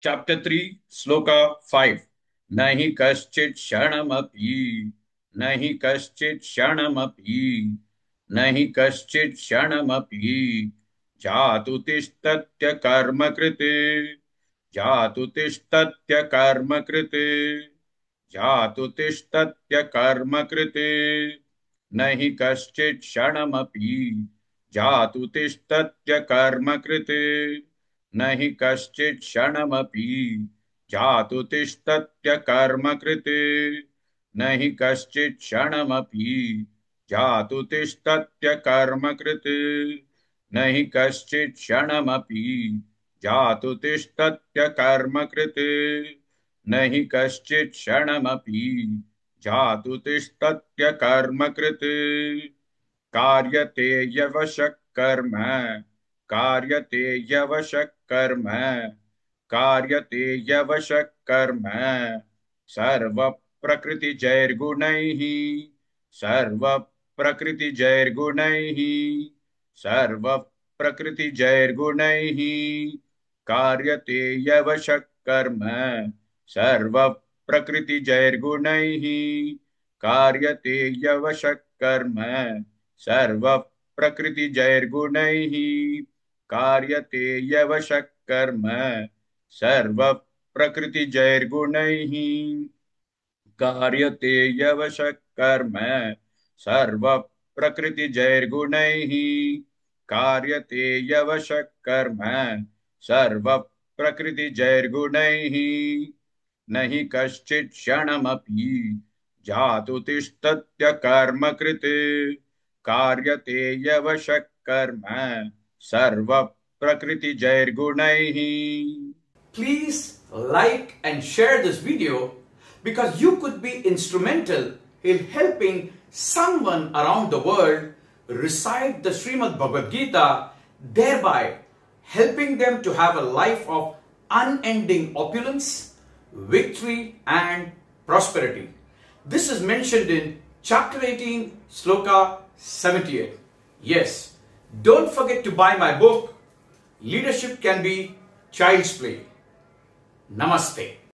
Chapter 3, Sloka 5. Nahi kaschit kshanamapi, nahi kaschit kshanamapi, nahi kaschit kshanamapi, jatu tishtatya karma krite, jatu tishtatya karma krite, jatu tishtatya karma krite, nahi kaschit kshanamapi, jatu tishtatya karma krite, नहि कश्चित् क्षणमपि जातु तिष्ठत्य कर्म कृते नहि कश्चित् क्षणमपि जातु तिष्ठत्य कर्म कृते नहि कश्चित् क्षणमपि जातु तिष्ठत्य कर्म कृते नहि कश्चित् क्षणमपि जातु तिष्ठत्य कर्म कृते कार्यते यवशः कर्म कार्यते यवशः कर्म कार्यते यवशः कर्म सर्व प्रकृति जैर्गुणैः सर्व प्रकृति जैर्गुणैः सर्व प्रकृति जैर्गुणैः कार्यते यवशः कर्म सर्व प्रकृति जैर्गुणैः कार्यते यवशः कर्म सर्व प्रकृति जैर्गुणैः कार्यते यवशः कर्म सर्व प्रकृति जैर्गुणैः कार्यते यवशः कर्म सर्व प्रकृति जैर्गुणैः कार्यते यवशः कर्म सर्व प्रकृति जैर्गुणैः नहि कश्चित् क्षणमपि जातु तिष्ठत्य कर्म कृते कार्यते यवशः कर्म सर्व प्रकृति जैर्गुणैः. Please like and share this video because you could be instrumental in helping someone around the world recite the Srimad Bhagavad Gita, thereby helping them to have a life of unending opulence, victory and prosperity. This is mentioned in chapter 18, Sloka 78. Yes, don't forget to buy my book, Leadership Can Be Child's Play. Namaste.